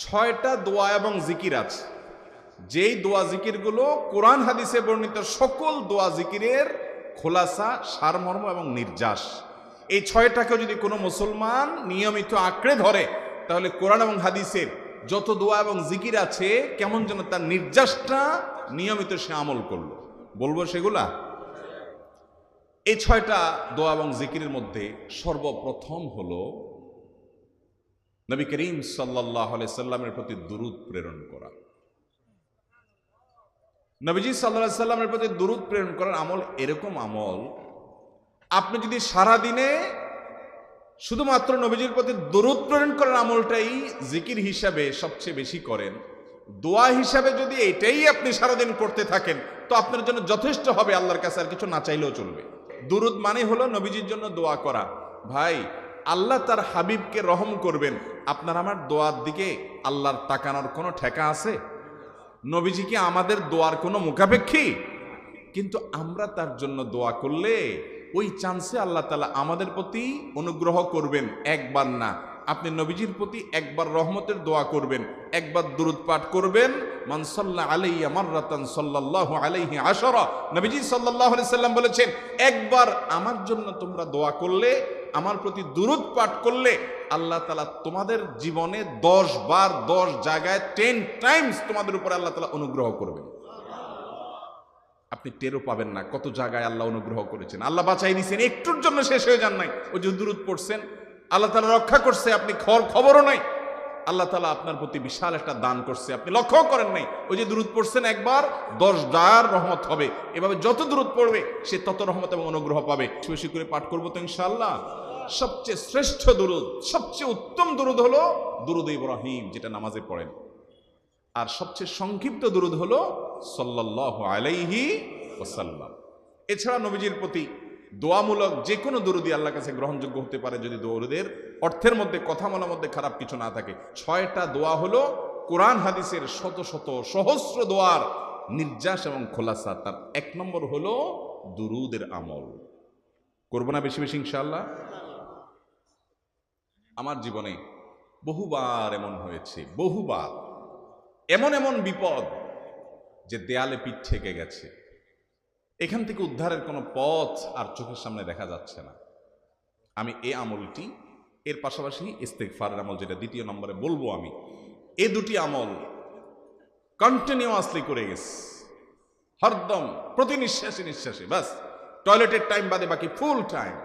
ছয়টা দোয়া এবং জিকির আছে, যেই দোয়া জিকিরগুলো কোরআন হাদিসে বর্ণিত সকল দোয়া জিকিরের খোলাসা, সারমর্ম এবং নির্যাস। এই ছয়টাকে যদি কোনো মুসলমান নিয়মিত আঁকড়ে ধরে, তাহলে কোরআন এবং হাদিসের যত দোয়া এবং জিকির আছে কেমন যেন তার নির্যাসটা নিয়মিত সে আমল করলো। বলবো সেগুলা। এই ছয়টা দোয়া এবং জিকিরের মধ্যে সর্বপ্রথম হলো নবী করিম সাল্লাল্লাহু আলাইহি সাল্লামের প্রতি দুরূদ প্রেরণ করা। নবীজি সাল্লাল্লাহু আলাইহি সাল্লামের প্রতি দুরূদ প্রেরণ করার আমল এরকম আমল, আপনি যদি সারা দিনে শুধুমাত্র নবীজির প্রতি দুরূদ প্রেরণ করার আমলটাই জিকির হিসাবে সবচেয়ে বেশি করেন, দোয়া হিসাবে যদি এটাই আপনি সারাদিন করতে থাকেন, তো আপনার জন্য যথেষ্ট হবে, আল্লাহর কাছে আর কিছু না চাইলেও চলবে। দুরূদ মানে হলো নবীজির জন্য দোয়া করা। ভাই, আল্লাহ তার হাবিবকে রহম করবেন, আপনার আমার দোয়ার দিকে আল্লাহর তাকানোর কোনো ঠেকা আছে? নবীজি কি আমাদের দোয়ার কোনো মুখাপেক্ষী? কিন্তু আমরা তার জন্য দোয়া করলে ওই চান্সে আল্লাহ তাআলা আমাদের প্রতি অনুগ্রহ করবেন। একবার না, আপনি নবীজির প্রতি একবার রহমতের দোয়া করবেন, একবার দুরূদ পাঠ করবেন। মান সাল্লা আলাইয়া মাররাতান সাল্লাল্লাহু আলাইহি আশারা, নবীজি সাল্লাল্লাহু আলাইহি সাল্লাম বলেছেন, একবার আমার জন্য তোমরা দোয়া করলে, আমার প্রতি দুরূদ পাঠ করলে, আল্লাহ তাআলা তোমাদের জীবনে 10 বার 10 জায়গায় 10 টাইমস তোমাদের উপরে আল্লাহ তাআলা অনুগ্রহ করবেন। আপনি টেরও পাবেন না কত জায়গায় আল্লাহ অনুগ্রহ করেছেন। আল্লাহ বাঁচাই দিয়েছেন, একটুর জন্য শেষ হয়ে যান নাই। ওই যে দুরূদ পড়ছেন, আল্লাহ তাআলা রক্ষা করছে, আপনি খবরও নাই। আল্লাহ তাআলা আপনার প্রতি বিশাল একটা দান করছে, আপনি লক্ষ্য করেন নাই। ওই যে দুরূদ পড়ছেন একবার, 10 বার রহমত হবে। এভাবে যত দুরূদ পড়বে সে তত রহমত এবং অনুগ্রহ পাবে। বেশি করে পাঠ করবো তো ইনশাআল্লাহ। সবচেয়ে শ্রেষ্ঠ দুরূদ, সবচেয়ে উত্তম দুরূদ হলো দুরূদ ইব্রাহিম, যেটা নামাজে পড়েন। আর সবচেয়ে সংক্ষিপ্ত দুরূদ হলো সাল্লাল্লাহু আলাইহি ওয়াসাল্লাম। এছাড়া নবীজির প্রতি দোয়ামূলক যে কোনো দুরূদই আল্লাহর কাছে গ্রহণযোগ্য হতে পারে, যদি দুরূদের অর্থের মধ্যে, কথা বলার মধ্যে খারাপ কিছু না থাকে। 6টা দোয়া হলো কোরআন হাদিসের শত শত সহস্র দোয়ার নির্যাস এবং খোলাসা। তার 1 নম্বর হলো দুরূদের আমল। করবো না বেশি বেশি ইনশাআল্লাহ। আমার জীবনে বহুবার এমন হয়েছে, বহুবার এমন এমন বিপদ যে দেয়ালে পিঠ ঠেকে গেছে, এখান থেকে উদ্ধারের কোনো পথ আর চোখের সামনে দেখা যাচ্ছে না। আমি এই আমলটি, এর পাশাপাশি ইস্তেগফারের আমল, যেটা 2 নম্বরে বলবো আমি, এই দুটি আমল কন্টিনিউয়াসলি করে গেছে, হরদম প্রতি নিঃশ্বাসে নিঃশ্বাসে। বাস টয়লেটের টাইম বাদে বাকি ফুল টাইম